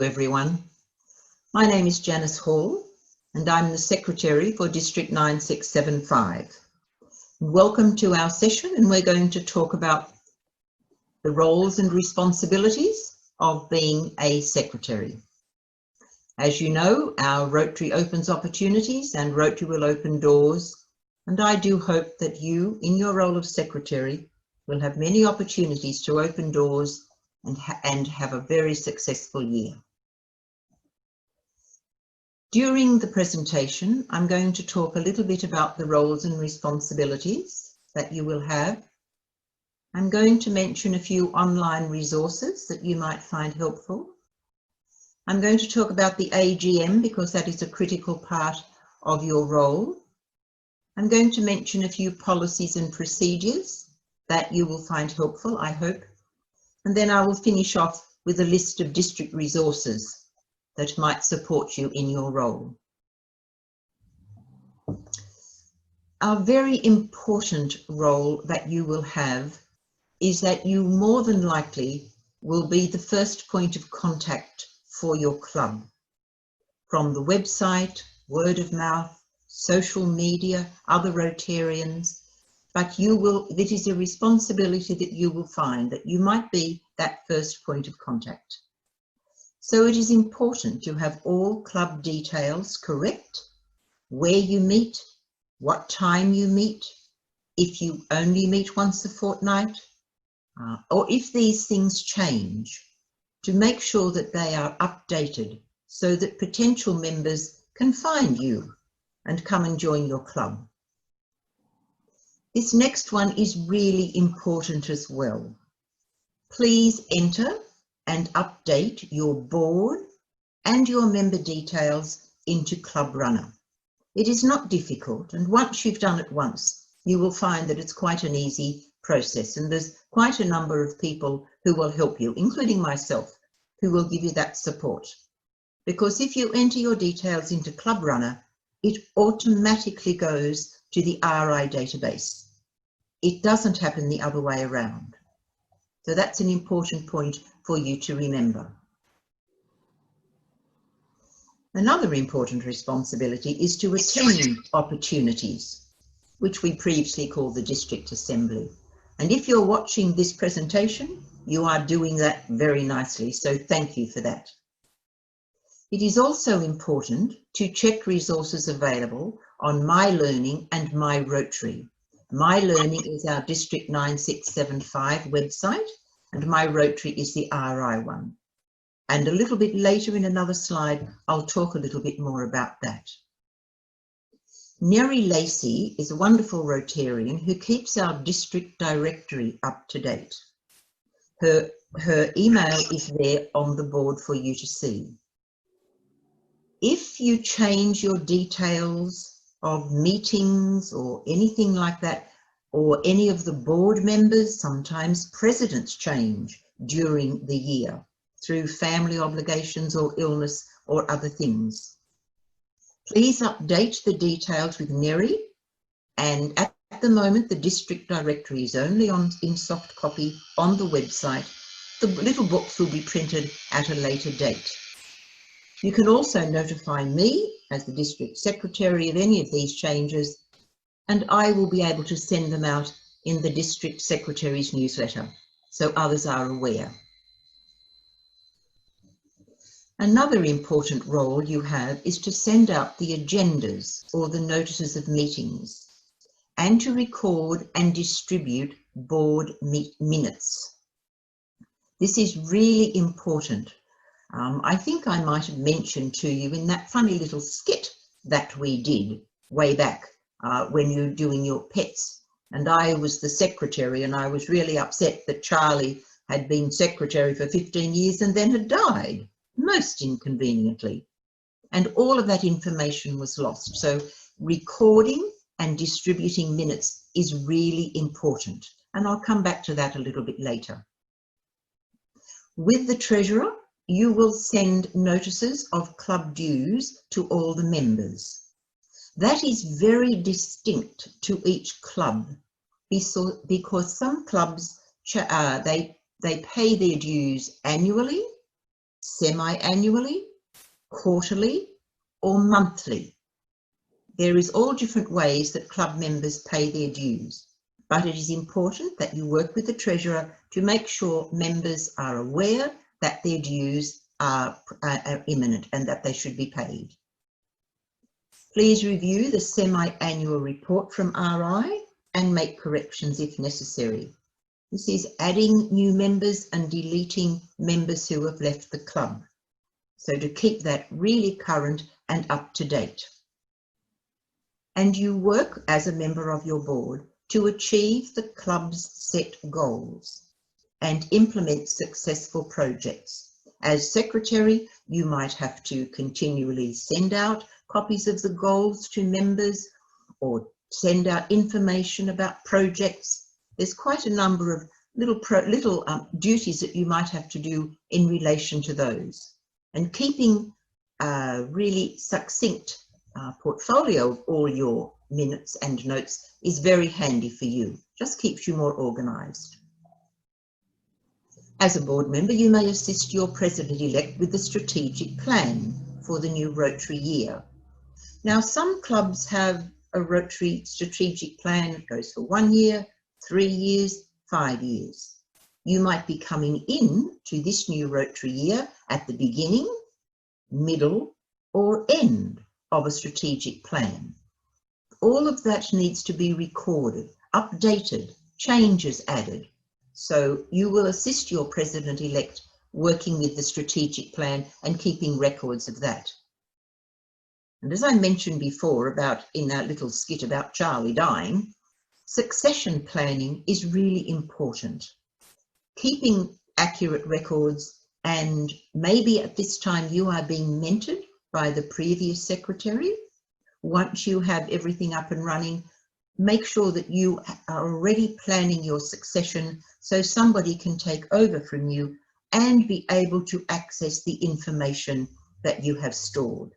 Everyone. My name is Janice Hall and I'm the Secretary for District 9675. Welcome to our session, and we're going to talk about the roles and responsibilities of being a secretary. As you know, our Rotary opens opportunities and Rotary will open doors, and I do hope that you, in your role of secretary, will have many opportunities to open doors and have a very successful year. During the presentation, I'm going to talk a little bit about the roles and responsibilities that you will have. I'm going to mention a few online resources that you might find helpful. I'm going to talk about the AGM because that is a critical part of your role. I'm going to mention a few policies and procedures that you will find helpful, I hope. And then I will finish off with a list of district resources that might support you in your role. A very important role that you will have is that you more than likely will be the first point of contact for your club. From the website, word of mouth, social media, other Rotarians, but it is a responsibility that you will find that you might be that first point of contact. So it is important to have all club details correct, where you meet, what time you meet, if you only meet once a fortnight, or if these things change, to make sure that they are updated so that potential members can find you and come and join your club. This next one is really important as well. Please enter and update your board and your member details into Club Runner. It is not difficult, and once you've done it once, you will find that it's quite an easy process, and there's quite a number of people who will help you, including myself, who will give you that support. Because if you enter your details into Club Runner, it automatically goes to the RI database. It doesn't happen the other way around. So that's an important point for you to remember. Another important responsibility is to attend opportunities, which we previously called the District Assembly. And if you're watching this presentation, you are doing that very nicely, so thank you for that. It is also important to check resources available on My Learning and My Rotary. My Learning is our District 9675 website, and My Rotary is the RI one. And a little bit later in another slide, I'll talk a little bit more about that. Neri Lacey is a wonderful Rotarian who keeps our district directory up to date. Her email is there on the board for you to see. If you change your details of meetings or anything like that, or any of the board members, sometimes presidents change during the year through family obligations or illness or other things. Please update the details with Neri, and at the moment the district directory is only in soft copy on the website. The little books will be printed at a later date. You can also notify me as the district secretary of any of these changes, and I will be able to send them out in the district secretary's newsletter so others are aware. Another important role you have is to send out the agendas or the notices of meetings and to record and distribute board minutes. This is really important. I think I might have mentioned to you in that funny little skit that we did way back when you're doing your pets, and I was the secretary, and I was really upset that Charlie had been secretary for 15 years and then had died, most inconveniently, and all of that information was lost. So recording and distributing minutes is really important, and I'll come back to that a little bit later. With the treasurer, you will send notices of club dues to all the members. That is very distinct to each club because some clubs, they pay their dues annually, semi-annually, quarterly, or monthly. There is all different ways that club members pay their dues, but it is important that you work with the Treasurer to make sure members are aware that their dues are imminent and that they should be paid. Please review the semi-annual report from RI and make corrections if necessary. This is adding new members and deleting members who have left the club. So to keep that really current and up to date. And you work as a member of your board to achieve the club's set goals and implement successful projects. As secretary, you might have to continually send out copies of the goals to members or send out information about projects. There's quite a number of little duties that you might have to do in relation to those. And keeping a really succinct portfolio of all your minutes and notes is very handy for you. Just keeps you more organised. As a board member, you may assist your president-elect with the strategic plan for the new Rotary year. Now, some clubs have a Rotary strategic plan that goes for 1 year, 3 years, 5 years. You might be coming in to this new Rotary year at the beginning, middle, or end of a strategic plan. All of that needs to be recorded, updated, changes added. So you will assist your president-elect working with the strategic plan and keeping records of that. And as I mentioned before in that little skit about Charlie dying, succession planning is really important. Keeping accurate records, and maybe at this time you are being mentored by the previous secretary. Once you have everything up and running, make sure that you are already planning your succession so somebody can take over from you and be able to access the information that you have stored.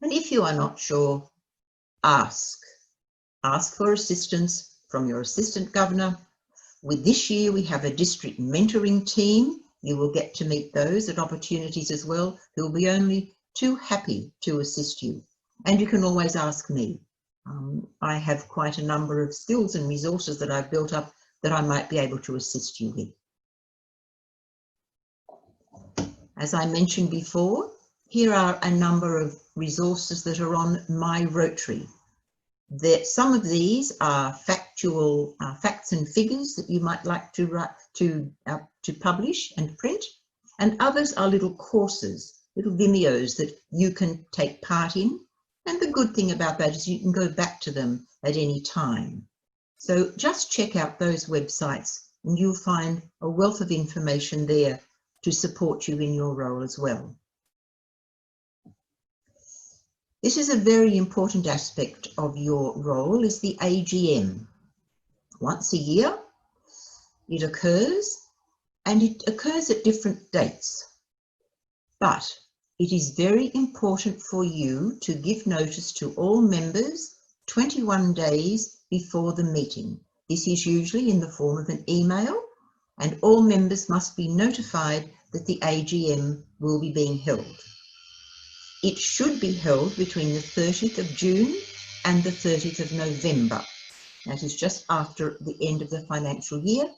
And if you are not sure, ask. Ask for assistance from your assistant governor. With this year, we have a district mentoring team. You will get to meet those at opportunities as well, who will be only too happy to assist you. And you can always ask me. I have quite a number of skills and resources that I've built up that I might be able to assist you with. As I mentioned before, here are a number of resources that are on My Rotary. Some of these are factual facts and figures that you might like to publish and print, and others are little courses, little Vimeos that you can take part in. And the good thing about that is you can go back to them at any time. So just check out those websites and you'll find a wealth of information there to support you in your role as well. This is a very important aspect of your role, is the AGM. Once a year it occurs, and it occurs at different dates. But it is very important for you to give notice to all members 21 days before the meeting. This is usually in the form of an email, and all members must be notified that the AGM will be being held. It should be held between the 30th of June and the 30th of November. That is just after the end of the financial year.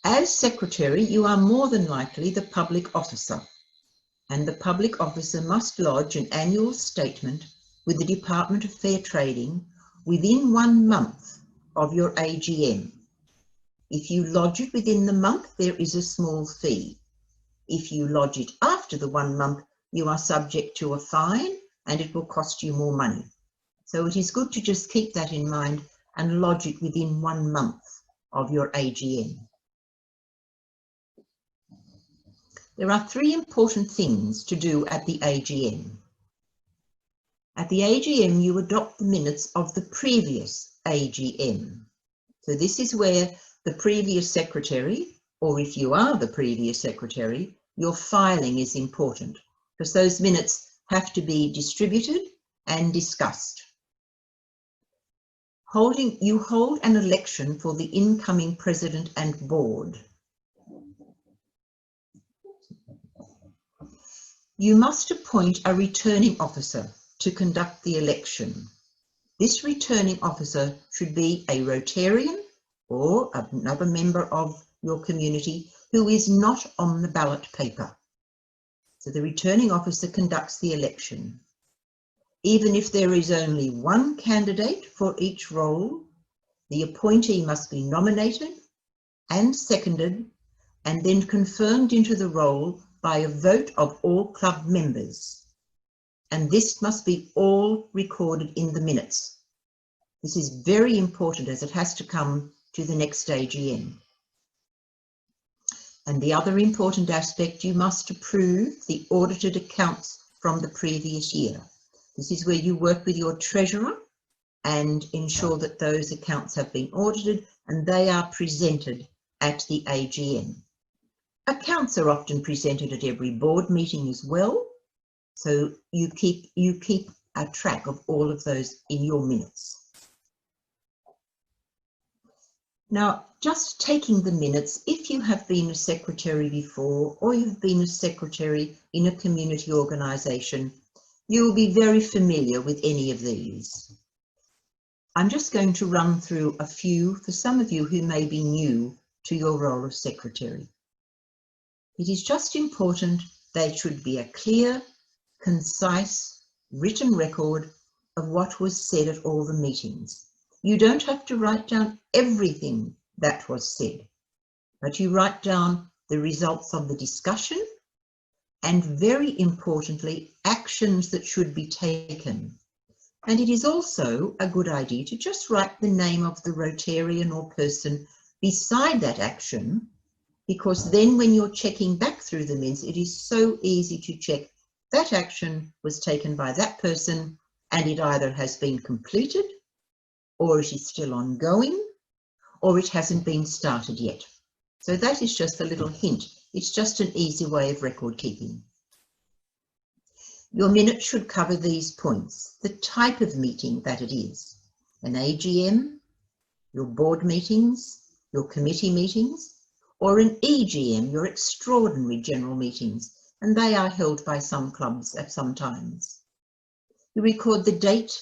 As secretary, you are more than likely the public officer, and the public officer must lodge an annual statement with the Department of Fair Trading within 1 month of your AGM. If you lodge it within the month, there is a small fee. If you lodge it after the 1 month, you are subject to a fine and it will cost you more money. So it is good to just keep that in mind and lodge it within 1 month of your AGM. There are 3 important things to do at the AGM. At the AGM, you adopt the minutes of the previous AGM. So this is where the previous secretary, or if you are the previous secretary, your filing is important, because those minutes have to be distributed and discussed. You hold an election for the incoming president and board. You must appoint a returning officer to conduct the election. This returning officer should be a Rotarian or another member of your community who is not on the ballot paper. So the returning officer conducts the election. Even if there is only one candidate for each role, the appointee must be nominated and seconded and then confirmed into the role by a vote of all club members. And this must be all recorded in the minutes. This is very important as it has to come to the next AGM. And the other important aspect, you must approve the audited accounts from the previous year. This is where you work with your treasurer and ensure that those accounts have been audited and they are presented at the AGM. Accounts are often presented at every board meeting as well, so you keep a track of all of those in your minutes. Now, just taking the minutes, if you have been a secretary before or you've been a secretary in a community organisation, you will be very familiar with any of these. I'm just going to run through a few for some of you who may be new to your role of secretary. It is just important there should be a clear, concise, written record of what was said at all the meetings. You don't have to write down everything that was said, but you write down the results of the discussion and, very importantly, actions that should be taken. And it is also a good idea to just write the name of the Rotarian or person beside that action, because then when you're checking back through the minutes, it is so easy to check that action was taken by that person and it either has been completed or it is still ongoing, or it hasn't been started yet. So that is just a little hint. It's just an easy way of record keeping. Your minutes should cover these points: the type of meeting that it is, an AGM, your board meetings, your committee meetings, or an EGM, your extraordinary general meetings, and they are held by some clubs at some times. You record the date,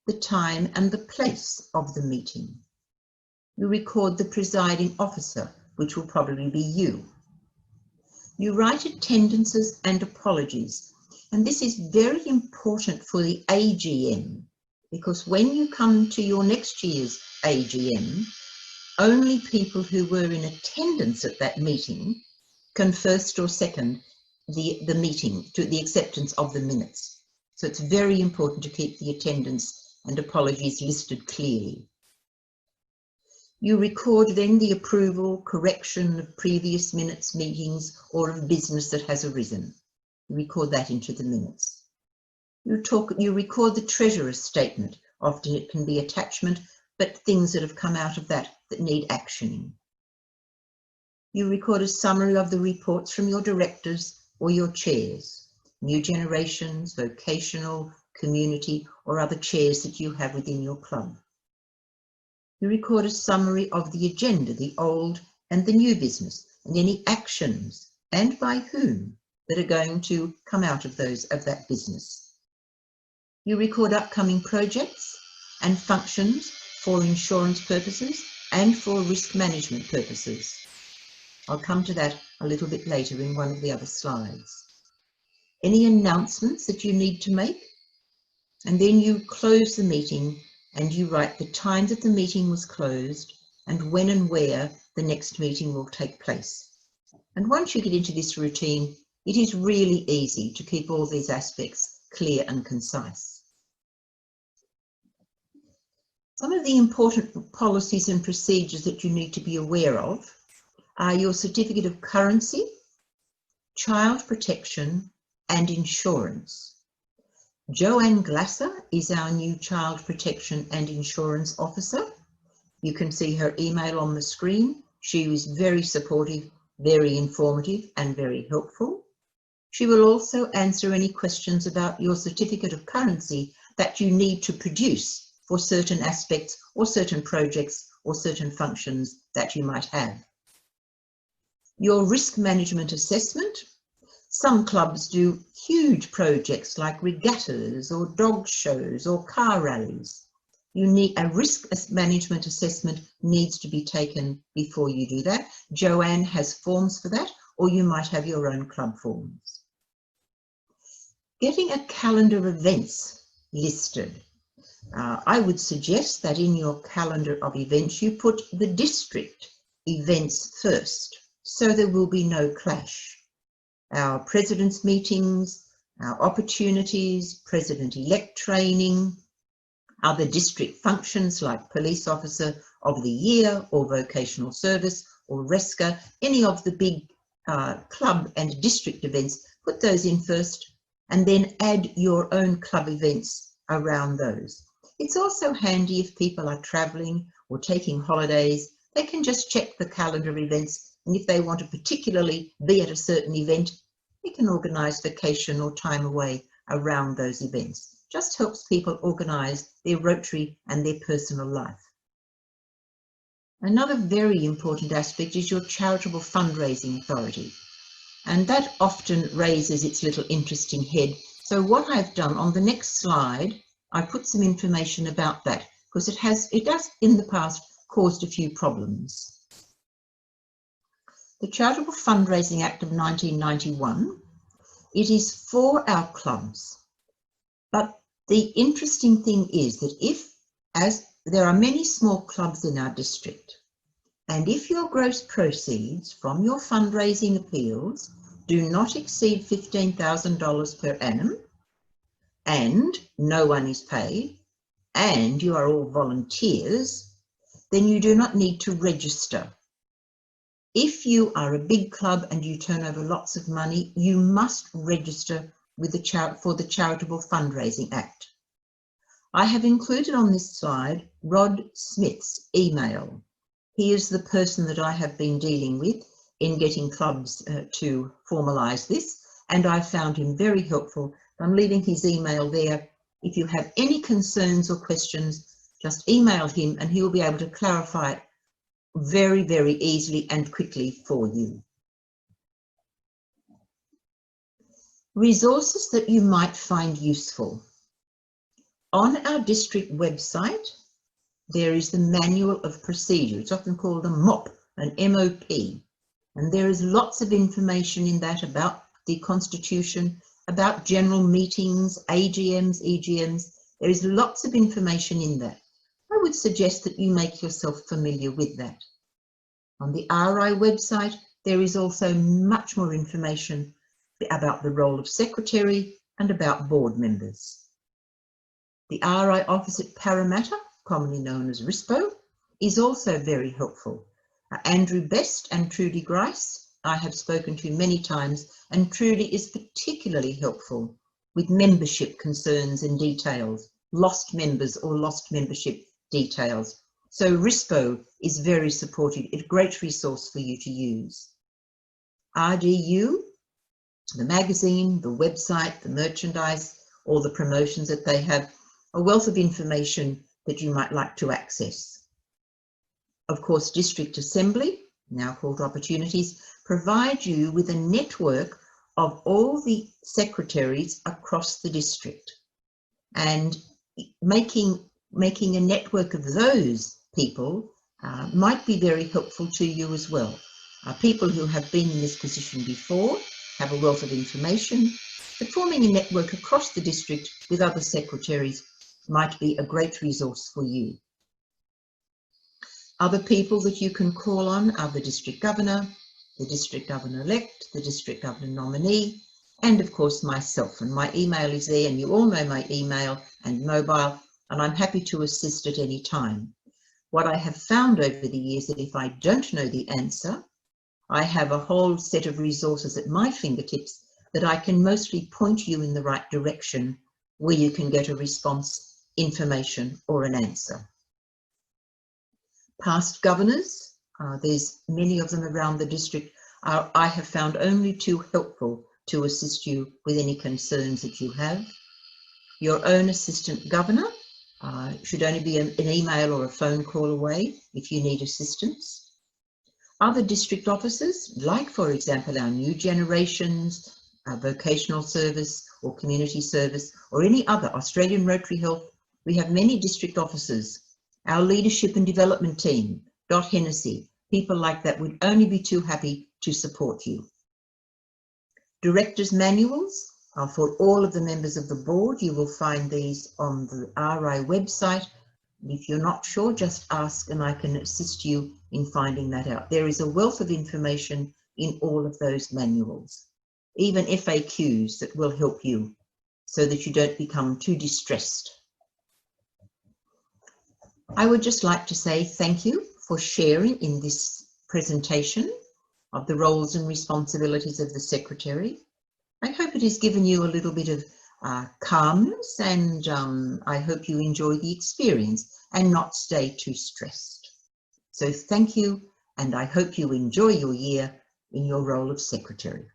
the time and the place of the meeting. You record the presiding officer, which will probably be you. You write attendances and apologies, and this is very important for the AGM, because when you come to your next year's AGM, only people who were in attendance at that meeting can first or second the meeting to the acceptance of the minutes. So it's very important to keep the attendance and apologies listed clearly. You record then the approval, correction of previous minutes, meetings, or of business that has arisen. You record that into the minutes. You record the treasurer's statement. Often it can be attachment, but things that have come out of that need actioning. You record a summary of the reports from your directors or your chairs, new generations, vocational, community, or other chairs that you have within your club. You record a summary of the agenda, the old and the new business, and any actions, and by whom, that are going to come out of that business. You record upcoming projects and functions for insurance purposes and for risk management purposes. I'll come to that a little bit later in one of the other slides. Any announcements that you need to make, and then you close the meeting and you write the time that the meeting was closed and when and where the next meeting will take place. And once you get into this routine, it is really easy to keep all these aspects clear and concise. Some of the important policies and procedures that you need to be aware of are your certificate of currency, child protection and insurance. Joanne Glasser is our new Child Protection and Insurance Officer. You can see her email on the screen. She was very supportive, very informative and very helpful. She will also answer any questions about your certificate of currency that you need to produce for certain aspects or certain projects or certain functions that you might have. Your risk management assessment Some clubs do huge projects like regattas or dog shows or car rallies. You need a risk management assessment needs to be taken before you do that. Joanne has forms for that, or you might have your own club forms. Getting a calendar of events listed. I would suggest that in your calendar of events you put the district events first, so there will be no clash. Our president's meetings, our opportunities, president-elect training, other district functions like police officer of the year or vocational service or RESCA, any of the big club and district events, put those in first and then add your own club events around those. It's also handy if people are traveling or taking holidays, they can just check the calendar events, and if they want to particularly be at a certain event, they can organise vacation or time away around those events. Just helps people organise their Rotary and their personal life. Another very important aspect is your charitable fundraising authority, and that often raises its little interesting head. So what I've done on the next slide, I put some information about that because it has in the past caused a few problems. The Charitable Fundraising Act of 1991, it is for our clubs. But the interesting thing is that as there are many small clubs in our district, and if your gross proceeds from your fundraising appeals do not exceed $15,000 per annum, and no one is paid, and you are all volunteers, then you do not need to register. If you are a big club and you turn over lots of money, you must register with for the Charitable Fundraising Act. I have included on this slide Rod Smith's email. He is the person that I have been dealing with in getting clubs to formalise this, and I found him very helpful. I'm leaving his email there. If you have any concerns or questions, just email him and he will be able to clarify it very, very easily and quickly for you. Resources that you might find useful. On our district website, there is the Manual of Procedure. It's often called a MOP, an MOP. And there is lots of information in that about the Constitution, about general meetings, AGMs, EGMs. There is lots of information in that. I would suggest that you make yourself familiar with that. On the RI website, there is also much more information about the role of secretary and about board members. The RI office at Parramatta, commonly known as RISPO, is also very helpful. Andrew Best and Trudy Grice, I have spoken to many times, and Trudy is particularly helpful with membership concerns and details, lost members or lost membership details. So RISPO is very supportive, a great resource for you to use. RDU, the magazine, the website, the merchandise, all the promotions that they have, a wealth of information that you might like to access. Of course, District Assembly, now called Opportunities, provide you with a network of all the secretaries across the district, and making a network of those people might be very helpful to you as well. People who have been in this position before have a wealth of information, but forming a network across the district with other secretaries might be a great resource for you. Other people that you can call on are the District Governor, the District Governor-elect, the District Governor nominee, and of course myself. And my email is there, and you all know my email and mobile, and I'm happy to assist at any time. What I have found over the years that if I don't know the answer, I have a whole set of resources at my fingertips that I can mostly point you in the right direction where you can get a response, information, or an answer. Past governors, there's many of them around the district, I have found only too helpful to assist you with any concerns that you have. Your own assistant governor should only be an email or a phone call away if you need assistance. Other district officers, like for example our new generations, vocational service or community service or any other, Australian Rotary Health, we have many district officers. Our leadership and development team, Dot Hennessy, people like that would only be too happy to support you. Directors' manuals are for all of the members of the board. You will find these on the RI website. If you're not sure, just ask and I can assist you in finding that out. There is a wealth of information in all of those manuals, even FAQs that will help you so that you don't become too distressed. I would just like to say thank you for sharing in this presentation of the roles and responsibilities of the Secretary. I hope it has given you a little bit of calmness, and I hope you enjoy the experience and not stay too stressed. So thank you, and I hope you enjoy your year in your role of Secretary.